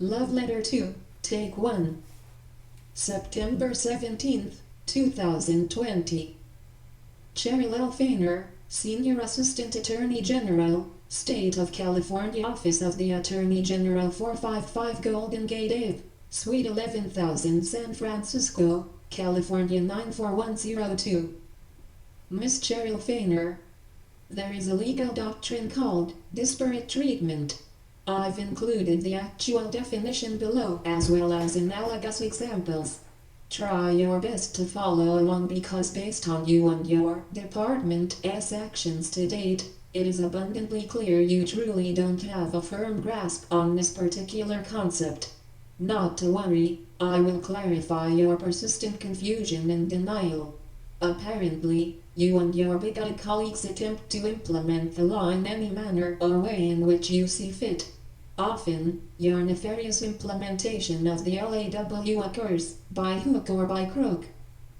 Love Letter 2, Take 1. September 17th, 2020. Cheryl Feiner, Senior Assistant Attorney General, State of California Office of the Attorney General 455 Golden Gate Ave, Suite 11,000 San Francisco, California 94102. Miss Cheryl Feiner, there is a legal doctrine called disparate treatment. I've included the actual definition below as well as analogous examples. Try your best to follow along because based on you and your department's actions to date, it is abundantly clear you truly don't have a firm grasp on this particular concept. Not to worry, I will clarify your persistent confusion and denial. Apparently, you and your bigoted colleagues attempt to implement the law in any manner or way in which you see fit. Often, your nefarious implementation of the LAW occurs by hook or by crook.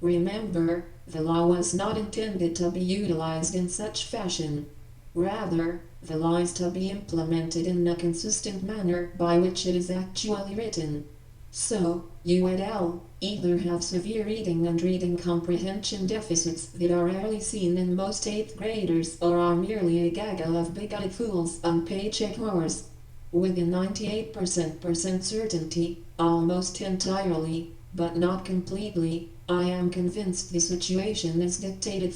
Remember, the law was not intended to be utilized in such fashion. Rather, the law is to be implemented in a consistent manner by which it is actually written. So, you et al. Either have severe reading and reading comprehension deficits that are rarely seen in most 8th graders or are merely a gaggle of bigoted fools and paycheck whores. With a 98% certainty, almost entirely, but not completely, I am convinced the situation is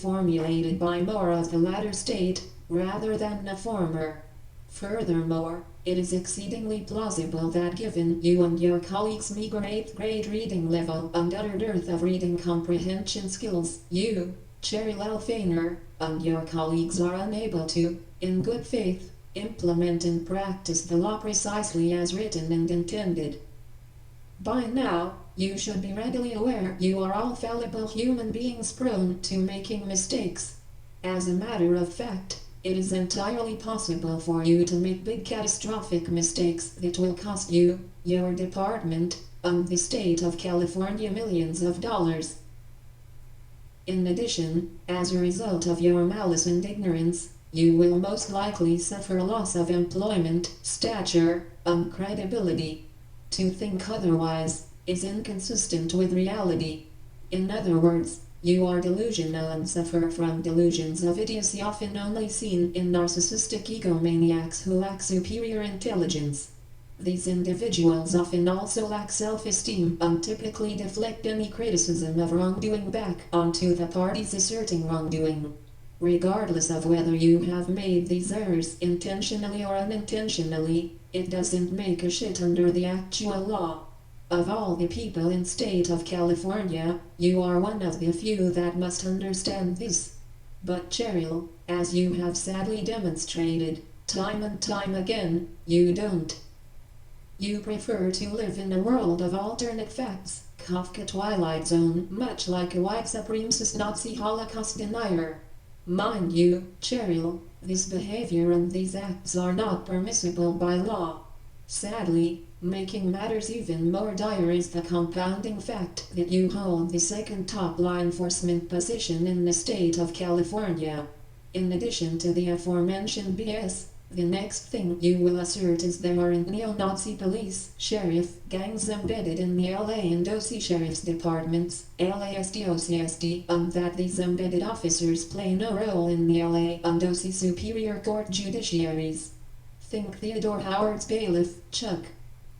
formulated by more of the latter state, rather than the former. Furthermore, it is exceedingly plausible that given you and your colleagues' meager 8th grade reading level and utter dearth of reading comprehension skills, you, Cheryl Feiner, and your colleagues are unable to, in good faith, implement and practice the law precisely as written and intended. By now, you should be readily aware you are all fallible human beings prone to making mistakes. As a matter of fact, it is entirely possible for you to make big catastrophic mistakes that will cost you, your department, and the state of California millions of dollars. In addition, as a result of your malice and ignorance, you will most likely suffer loss of employment, stature, and credibility. To think otherwise is inconsistent with reality. In other words, you are delusional and suffer from delusions of idiocy often only seen in narcissistic egomaniacs who lack superior intelligence. These individuals often also lack self-esteem and typically deflect any criticism of wrongdoing back onto the parties asserting wrongdoing. Regardless of whether you have made these errors intentionally or unintentionally, it doesn't make a shit under the actual law. Of all the people in state of California, you are one of the few that must understand this. But Cheryl, as you have sadly demonstrated, time and time again, you don't. You prefer to live in a world of alternate facts, Kafka Twilight Zone, much like a white supremacist Nazi Holocaust denier. Mind you, Cheryl, this behavior and these acts are not permissible by law. Sadly, making matters even more dire is the compounding fact that you hold the second top law enforcement position in the state of California. In addition to the aforementioned BS, the next thing you will assert is there aren't neo-Nazi police, sheriff, gangs embedded in the LA and OC Sheriff's Departments, LASD OCSD, and that these embedded officers play no role in the LA and OC Superior Court judiciaries. Think Theodore Howard's bailiff, Chuck.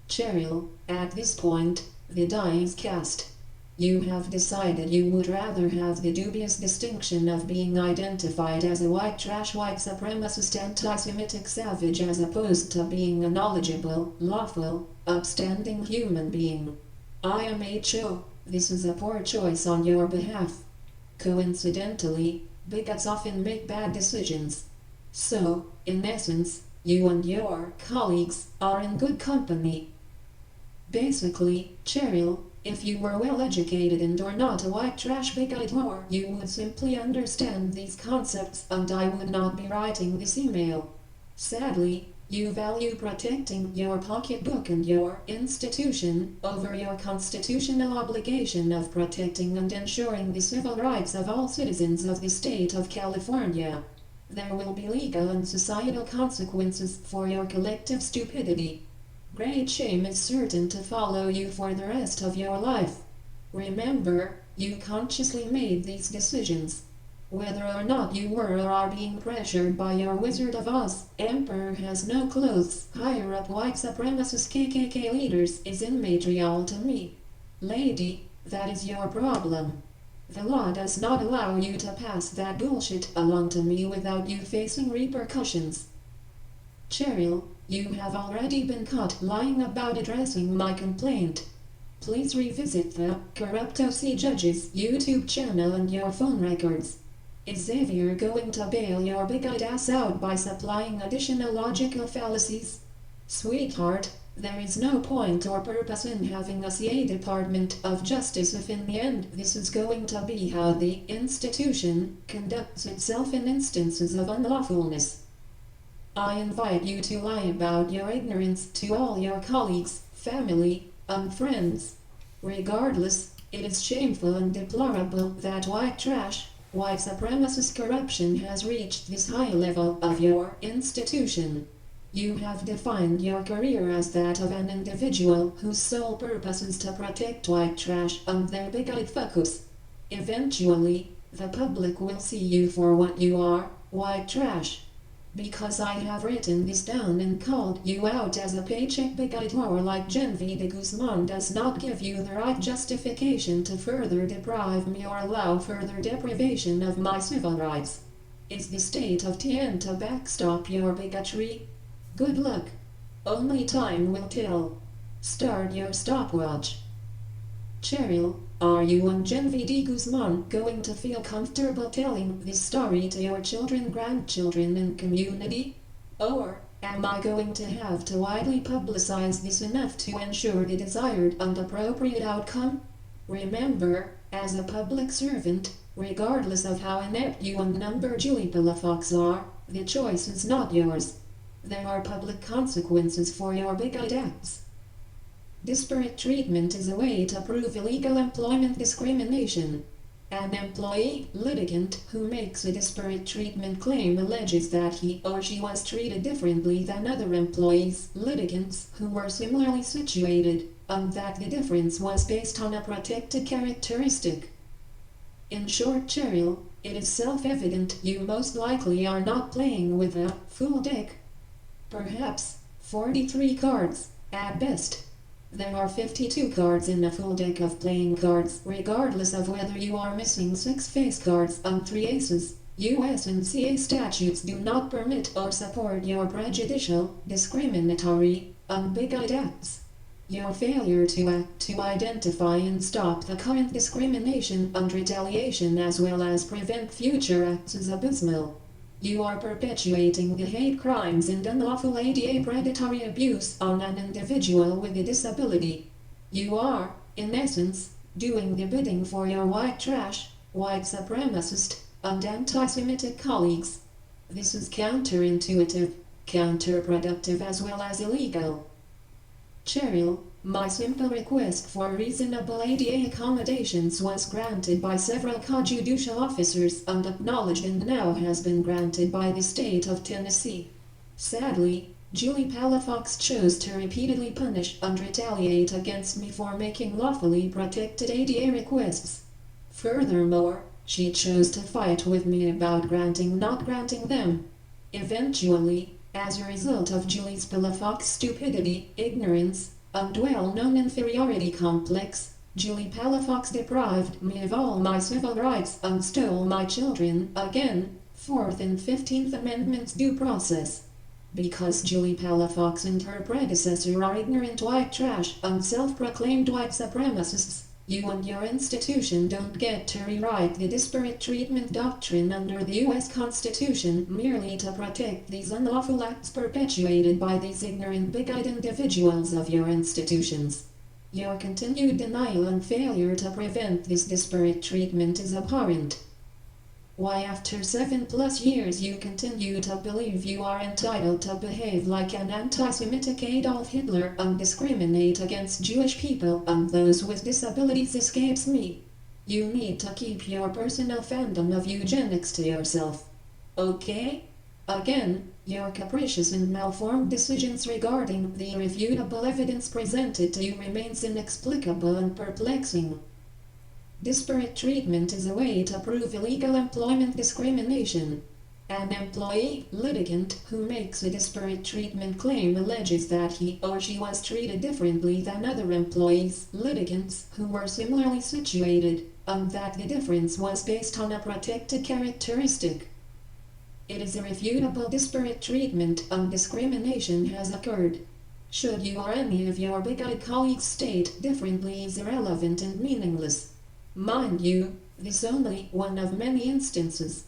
Cheryl, at this point, the die is cast. You have decided you would rather have the dubious distinction of being identified as a white trash white supremacist anti-Semitic savage as opposed to being a knowledgeable, lawful, upstanding human being. IMHO, this is a poor choice on your behalf. Coincidentally, bigots often make bad decisions. So, in essence, you and your colleagues are in good company. Basically, Cheryl, if you were well educated and are not a white trash bigoted whore, you would simply understand these concepts and I would not be writing this email. Sadly, you value protecting your pocketbook and your institution over your constitutional obligation of protecting and ensuring the civil rights of all citizens of the state of California. There will be legal and societal consequences for your collective stupidity. Great shame is certain to follow you for the rest of your life. Remember, you consciously made these decisions. Whether or not you were or are being pressured by your Wizard of Oz, Emperor has no clothes, higher up white supremacist KKK leaders is immaterial to me. Lady, that is your problem. The law does not allow you to pass that bullshit along to me without you facing repercussions. Cheryl, you have already been caught lying about addressing my complaint. Please revisit the Corrupt OC Judges YouTube channel and your phone records. Is Xavier going to bail your big-eyed ass out by supplying additional logical fallacies? Sweetheart, there is no point or purpose in having a CA Department of Justice if in the end this is going to be how the institution conducts itself in instances of unlawfulness. I invite you to lie about your ignorance to all your colleagues, family, and friends. Regardless, it is shameful and deplorable that white trash, white supremacist corruption has reached this high level of your institution. You have defined your career as that of an individual whose sole purpose is to protect white trash and their bigoted fuckers. Eventually, the public will see you for what you are, white trash. Because I have written this down and called you out as a paycheck bigoted whore like Genevieve de Guzman does not give you the right justification to further deprive me or allow further deprivation of my civil rights. Is the state of TN to backstop your bigotry? Good luck. Only time will tell. Start your stopwatch. Cheryl, are you and Genevieve de Guzman going to feel comfortable telling this story to your children, grandchildren, and community? Or am I going to have to widely publicize this enough to ensure the desired and appropriate outcome? Remember, as a public servant, regardless of how inept you and number Julie Palafox are, the choice is not yours. There are public consequences for your bigoted acts. Disparate treatment is a way to prove illegal employment discrimination. An employee, litigant, who makes a disparate treatment claim alleges that he or she was treated differently than other employees, litigants, who were similarly situated, and that the difference was based on a protected characteristic. In short, Cheryl, it is self-evident you most likely are not playing with a full deck. Perhaps 43 cards, at best. There are 52 cards in a full deck of playing cards, regardless of whether you are missing 6 face cards and 3 aces. US and CA statutes do not permit or support your prejudicial, discriminatory, and bigoted acts. Your failure to act to identify and stop the current discrimination and retaliation as well as prevent future acts is abysmal. You are perpetuating the hate crimes and unlawful ADA predatory abuse on an individual with a disability. You are, in essence, doing the bidding for your white trash, white supremacist, and anti-Semitic colleagues. This is counterintuitive, counterproductive as well as illegal. Cheryl, my simple request for reasonable ADA accommodations was granted by several co-judicial officers and acknowledged and now has been granted by the state of Tennessee. Sadly, Julie Palafox chose to repeatedly punish and retaliate against me for making lawfully protected ADA requests. Furthermore, she chose to fight with me about not granting them. Eventually, as a result of Julie's Palafox stupidity, ignorance, and well-known inferiority complex, Julie Palafox deprived me of all my civil rights and stole my children again, 4th and 15th Amendments due process. Because Julie Palafox and her predecessor are ignorant white trash and self-proclaimed white supremacists, you and your institution don't get to rewrite the disparate treatment doctrine under the U.S. Constitution merely to protect these unlawful acts perpetuated by these ignorant bigoted individuals of your institutions. Your continued denial and failure to prevent this disparate treatment is abhorrent. Why after 7+ years you continue to believe you are entitled to behave like an anti-Semitic Adolf Hitler and discriminate against Jewish people and those with disabilities escapes me. You need to keep your personal fandom of eugenics to yourself. Okay? Again, your capricious and malformed decisions regarding the irrefutable evidence presented to you remains inexplicable and perplexing. Disparate treatment is a way to prove illegal employment discrimination. An employee litigant who makes a disparate treatment claim alleges that he or she was treated differently than other employees litigants who were similarly situated, and that the difference was based on a protected characteristic. It is irrefutable disparate treatment and discrimination has occurred. Should you or any of your bigoted colleagues state differently is irrelevant and meaningless. Mind you, this only one of many instances.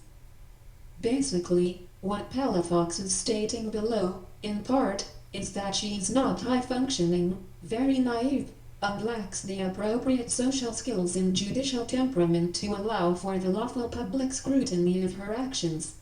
Basically, what Palafox is stating below, in part, is that she is not high-functioning, very naive, and lacks the appropriate social skills and judicial temperament to allow for the lawful public scrutiny of her actions.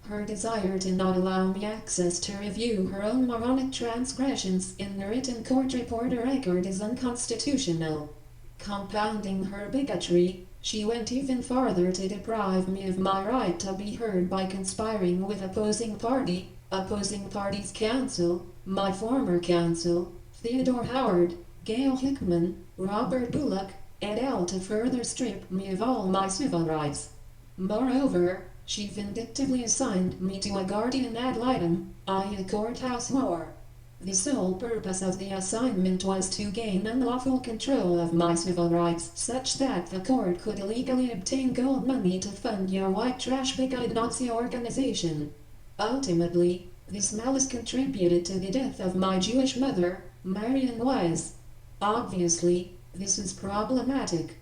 Her desire to not allow me access to review her own moronic transgressions in the written court report or record is unconstitutional. Compounding her bigotry, she went even farther to deprive me of my right to be heard by conspiring with opposing party's counsel, my former counsel, Theodore Howard, Gail Hickman, Robert Bullock, et al. To further strip me of all my civil rights. Moreover, she vindictively assigned me to a guardian ad litem, i.e. a courthouse whore. The sole purpose of the assignment was to gain unlawful control of my civil rights such that the court could illegally obtain gold money to fund your white trash bigoted Nazi organization. Ultimately, this malice contributed to the death of my Jewish mother, Marion Wise. Obviously, this is problematic.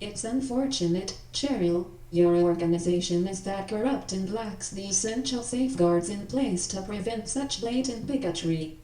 It's unfortunate, Cheryl, your organization is that corrupt and lacks the essential safeguards in place to prevent such blatant bigotry.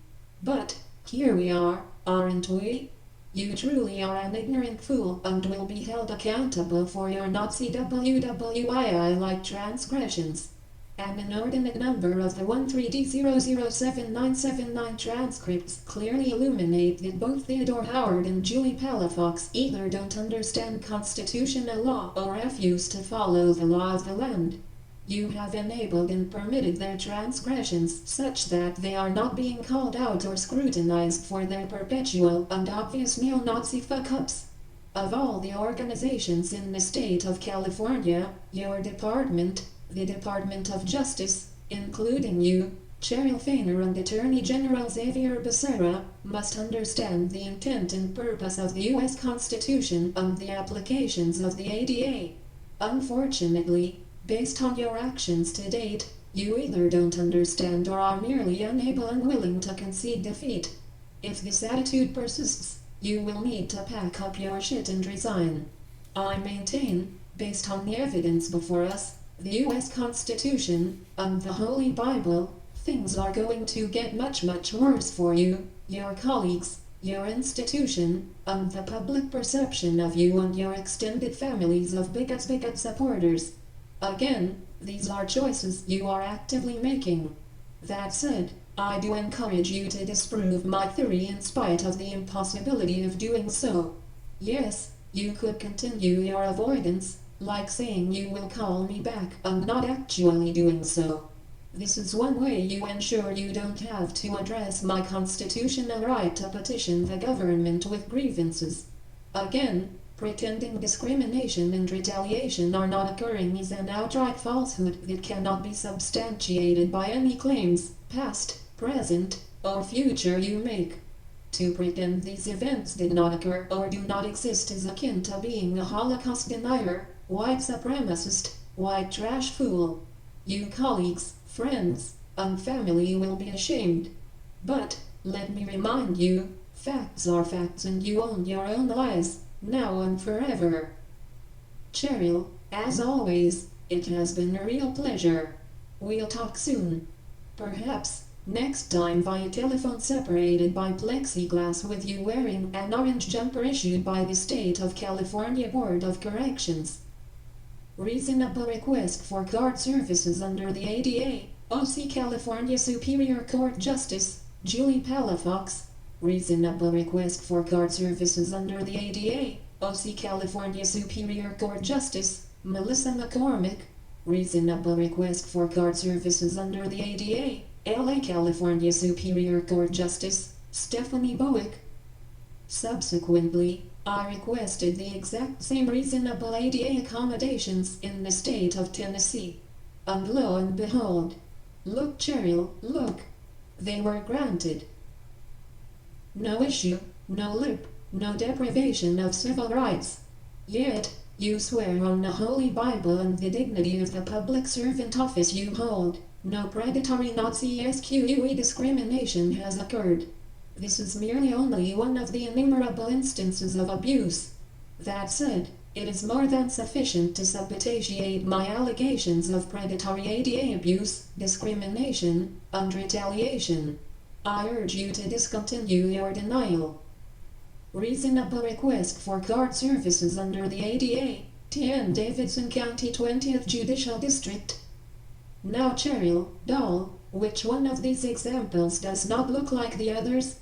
But, here we are, aren't we? You truly are an ignorant fool and will be held accountable for your Nazi WWII-like transgressions. An inordinate number of the 13D007979 transcripts clearly illuminate that both Theodore Howard and Julie Palafox either don't understand constitutional law or refuse to follow the law of the land. You have enabled and permitted their transgressions such that they are not being called out or scrutinized for their perpetual and obvious neo-Nazi fuck-ups. Of all the organizations in the state of California, your department, the Department of Justice, including you, Cheryl Feiner and Attorney General Xavier Becerra, must understand the intent and purpose of the U.S. Constitution and the applications of the ADA. Unfortunately, based on your actions to date, you either don't understand or are merely unable and unwilling to concede defeat. If this attitude persists, you will need to pack up your shit and resign. I maintain, based on the evidence before us, the U.S. Constitution, and the Holy Bible, things are going to get much worse for you, your colleagues, your institution, and the public perception of you and your extended families of bigot supporters. Again, these are choices you are actively making. That said, I do encourage you to disprove my theory in spite of the impossibility of doing so. Yes, you could continue your avoidance, like saying you will call me back and not actually doing so. This is one way you ensure you don't have to address my constitutional right to petition the government with grievances. Again, pretending discrimination and retaliation are not occurring is an outright falsehood that cannot be substantiated by any claims, past, present, or future you make. To pretend these events did not occur or do not exist is akin to being a Holocaust denier, white supremacist, white trash fool. You colleagues, friends, and family will be ashamed. But, let me remind you, facts are facts and you own your own lies, now and forever. Cheryl, as always, it has been a real pleasure. We'll talk soon. Perhaps, next time via telephone separated by plexiglass with you wearing an orange jumper issued by the State of California Board of Corrections. Reasonable request for guard services under the ADA, OC California Superior Court Justice, Julie Palafox. Reasonable request for guard services under the ADA, OC California Superior Court Justice, Melissa McCormick. Reasonable request for guard services under the ADA, LA California Superior Court Justice, Stephanie Bowick. Subsequently, I requested the exact same reasonable ADA accommodations in the state of Tennessee. And lo and behold, look Cheryl, look, they were granted. No issue, no lip, no deprivation of civil rights. Yet, you swear on the Holy Bible and the dignity of the public servant office you hold, no predatory Nazi SQE discrimination has occurred. This is merely only one of the innumerable instances of abuse. That said, it is more than sufficient to substantiate my allegations of predatory ADA abuse, discrimination, and retaliation. I urge you to discontinue your denial. Reasonable request for guard services under the ADA, 10 Davidson County 20th Judicial District. Now Cheryl, doll, which one of these examples does not look like the others?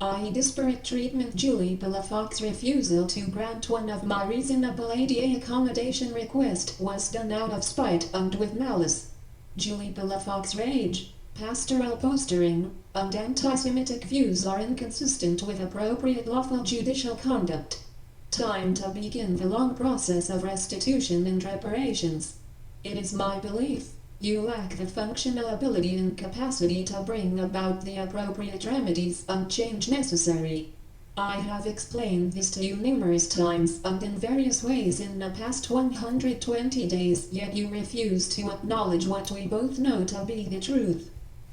I. Disparate treatment. Julie Palafox's refusal to grant one of my reasonable ADA accommodation request was done out of spite and with malice. Julie Palafox's rage, pastoral postering, and anti-Semitic views are inconsistent with appropriate lawful judicial conduct. Time to begin the long process of restitution and reparations. It is my belief you lack the functional ability and capacity to bring about the appropriate remedies and change necessary. I have explained this to you numerous times and in various ways in the past 120 days, yet you refuse to acknowledge what we both know to be the truth.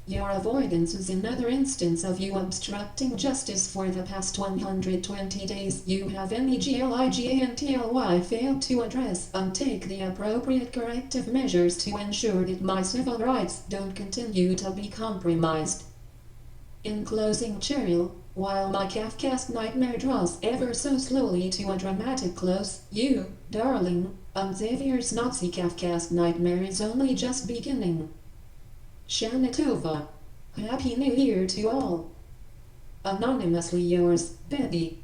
Your avoidance is another instance of you obstructing justice. For the past 120 days, you have negligently failed to address and take the appropriate corrective measures to ensure that my civil rights don't continue to be compromised. In closing, Cheryl, while my Kafkaesque nightmare draws ever so slowly to a dramatic close, you, darling, and Xavier's Nazi Kafkaesque nightmare is only just beginning. Shanatova. Happy New Year to all. Anonymously yours, Betty.